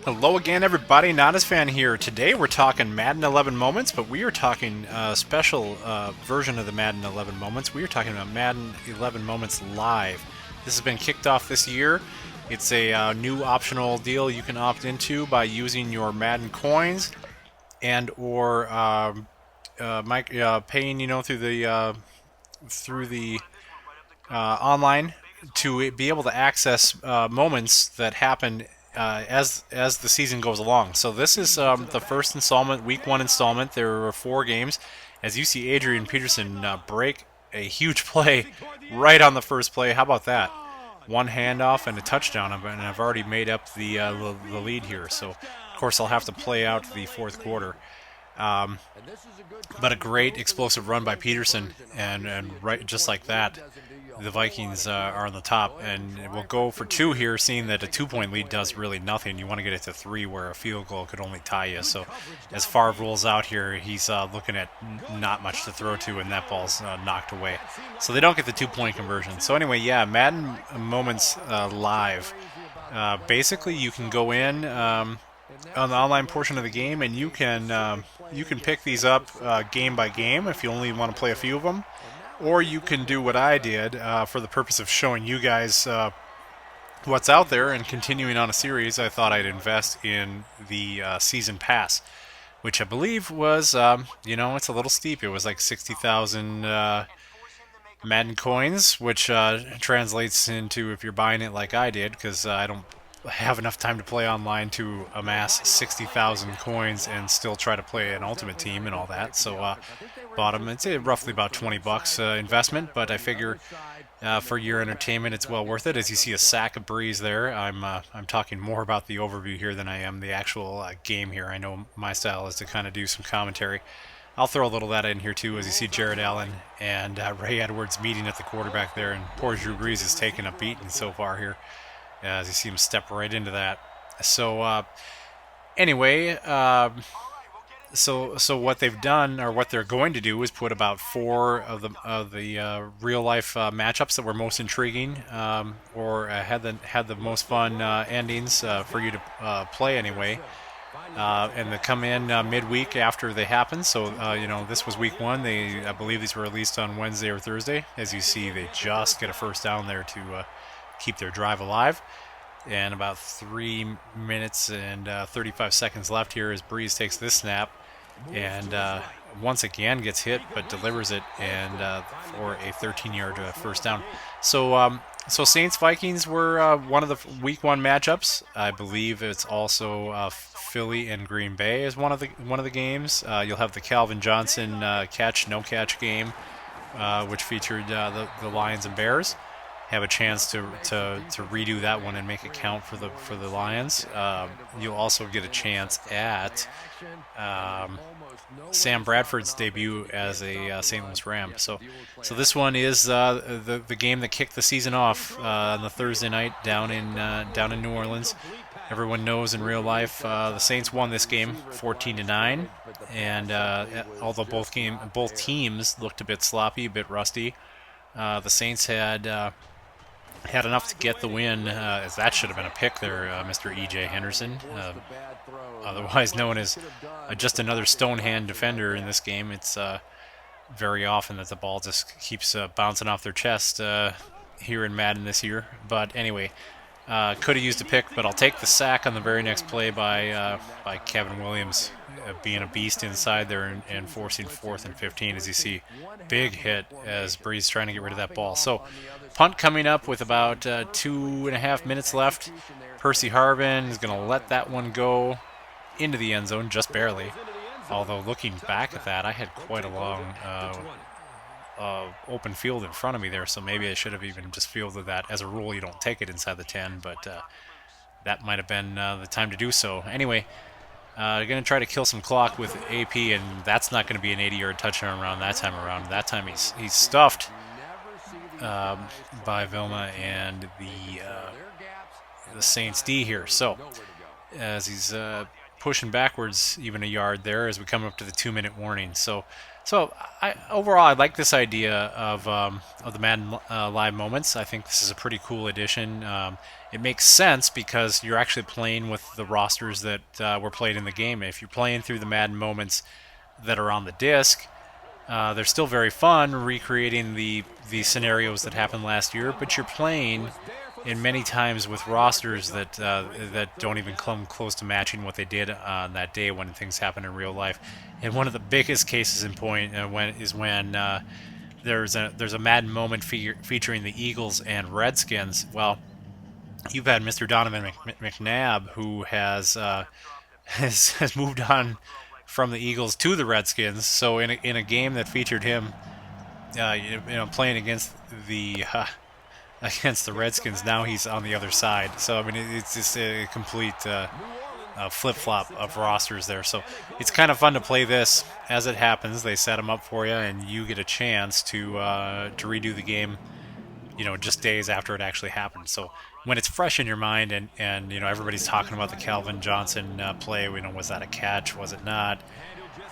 Hello again, everybody. Nadasfan here. Today we're talking Madden 11 moments, but we are talking a special version of the Madden 11 moments. We are talking about Madden 11 moments live. This has been kicked off this year. It's a new optional deal you can opt into by using your Madden coins and or paying, through the online to be able to access moments that happen as the season goes along. So this is the first installment, week one installment. There were 4 games. As you see, Adrian Peterson break a huge play right on the first play. How about that? One handoff and a touchdown, and I've already made up the lead here. So, of course, I'll have to play out the fourth quarter. But a great explosive run by Peterson, and right just like that, the Vikings are on the top, and we'll go for 2 here, seeing that a 2-point lead does really nothing. You want to get it to 3, where a field goal could only tie you. So as Favre rolls out here, he's looking at not much to throw to, and that ball's knocked away. So they don't get the 2-point conversion. So anyway, yeah, Madden Moments live. Basically, you can go in on the online portion of the game, and you can pick these up game by game if you only want to play a few of them. Or you can do what I did for the purpose of showing you guys what's out there and continuing on a series. I thought I'd invest in the season pass, which I believe was, it's a little steep. It was like 60,000 Madden coins, which translates into, if you're buying it like I did, because I don't have enough time to play online to amass 60,000 coins and still try to play an ultimate team and all that. So bought them. It's roughly about 20 bucks investment, but I figure for your entertainment, it's well worth it. As you see a sack of Breeze there, I'm talking more about the overview here than I am the actual game here. I know my style is to kind of do some commentary. I'll throw a little of that in here too, as you see Jared Allen and Ray Edwards meeting at the quarterback there, and poor Drew Brees has taken a beating so far here, as you see him step right into that. So anyway, so what they've done, or what they're going to do, is put about 4 of the real life matchups that were most intriguing, or had the most fun endings for you to play anyway. And they come in midweek after they happen. So this was week 1. I believe these were released on Wednesday or Thursday. As you see, they just get a first down there to keep their drive alive. And about 3 minutes and 35 seconds left here as Breeze takes this snap, and once again gets hit, but delivers it, and for a 13-yard first down. So Saints Vikings were one of the week 1 matchups. I believe it's also Philly and Green Bay is one of the games. You'll have the Calvin Johnson catch no catch game, which featured the Lions and Bears. Have a chance to redo that one and make it count for the Lions. You'll also get a chance at Sam Bradford's debut as a St. Louis Ram. So this one is the game that kicked the season off on the Thursday night down in New Orleans. Everyone knows in real life the Saints won this game 14-9, and although both teams looked a bit sloppy, a bit rusty, the Saints had enough to get the win, as that should have been a pick there, Mr. E.J. Henderson, otherwise known as just another stone hand defender in this game. It's very often that the ball just keeps bouncing off their chest here in Madden this year. But anyway, could have used a pick, but I'll take the sack on the very next play by Kevin Williams, being a beast inside there and forcing 4th and 15. As you see, big hit as Breeze trying to get rid of that ball. So punt coming up with about 2.5 minutes left. Percy Harvin is going to let that one go into the end zone, just barely. Although looking back at that, I had quite a long open field in front of me there, so maybe I should have even just fielded that. As a rule, you don't take it inside the 10, but that might have been the time to do so. Anyway, going to try to kill some clock with AP, and that's not going to be an 80-yard touchdown around that time around. That time he's stuffed by Vilma and the Saints D here. So as he's pushing backwards even a yard there as we come up to the 2-minute warning. So overall, I like this idea of the Madden live moments. I think this is a pretty cool addition. It makes sense because you're actually playing with the rosters that were played in the game. If you're playing through the Madden moments that are on the disc, they're still very fun, recreating the scenarios that happened last year. But you're playing in many times with rosters that don't even come close to matching what they did on that day when things happen in real life. And one of the biggest cases in point when there's a Madden moment featuring the Eagles and Redskins. Well, you've had Mr. Donovan McNabb, who has moved on from the Eagles to the Redskins. So in a game that featured him, playing against the Redskins, now he's on the other side. So I mean, it's just a complete flip-flop of rosters there. So it's kind of fun to play this as it happens. They set them up for you, and you get a chance to redo the game, just days after it actually happened. So when it's fresh in your mind, and everybody's talking about the Calvin Johnson play, was that a catch? Was it not?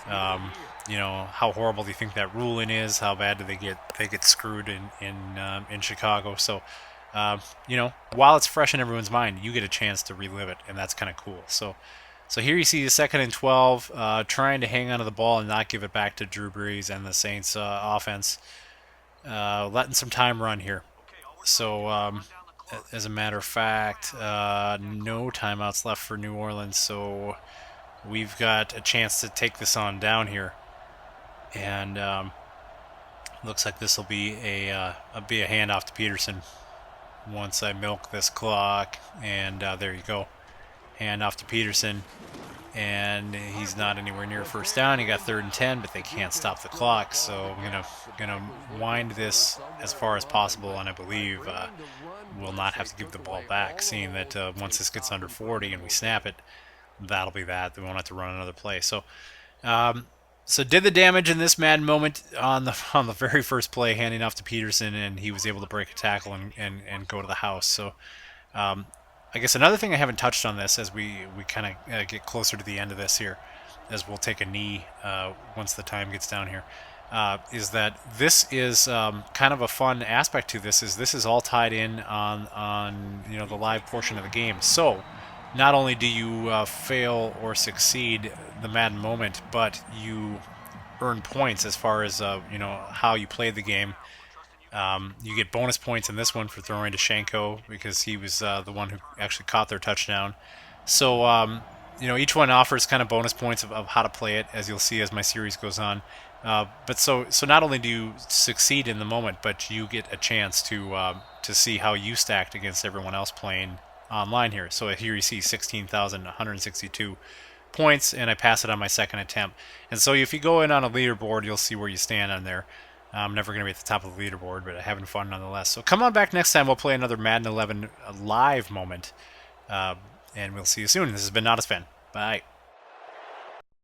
How horrible do you think that ruling is? How bad do they get screwed in Chicago? So, while it's fresh in everyone's mind, you get a chance to relive it, and that's kind of cool. So here you see the 2nd and 12, trying to hang onto the ball and not give it back to Drew Brees and the Saints offense, letting some time run here. So, as a matter of fact, no timeouts left for New Orleans, so we've got a chance to take this on down here. And looks like this will be a handoff to Peterson once I milk this clock. And there you go, handoff to Peterson, and he's not anywhere near first down. He got 3rd and 10, but they can't stop the clock. So I'm gonna wind this as far as possible, and I believe we'll not have to give the ball back, seeing that once this gets under 40 and we snap it, that'll be that. We won't have to run another play. So. So did the damage in this Madden moment on the very first play, handing off to Peterson, and he was able to break a tackle and go to the house. So I guess another thing I haven't touched on this as we kind of get closer to the end of this here, as we'll take a knee once the time gets down here, is that this is kind of a fun aspect to this. This is all tied in on the live portion of the game. So not only do you fail or succeed the Madden moment, but you earn points as far as how you played the game. You get bonus points in this one for throwing to Shenko because he was the one who actually caught their touchdown. So each one offers kind of bonus points of how to play it, as you'll see as my series goes on. But so not only do you succeed in the moment, but you get a chance to see how you stacked against everyone else playing online here. So here you see 16,162 points, and I pass it on my 2nd attempt. And so if you go in on a leaderboard, you'll see where you stand on there. I'm never going to be at the top of the leaderboard, but having fun nonetheless. So come on back next time. We'll play another Madden 11 live moment, and we'll see you soon. This has been Nadasfan. Bye.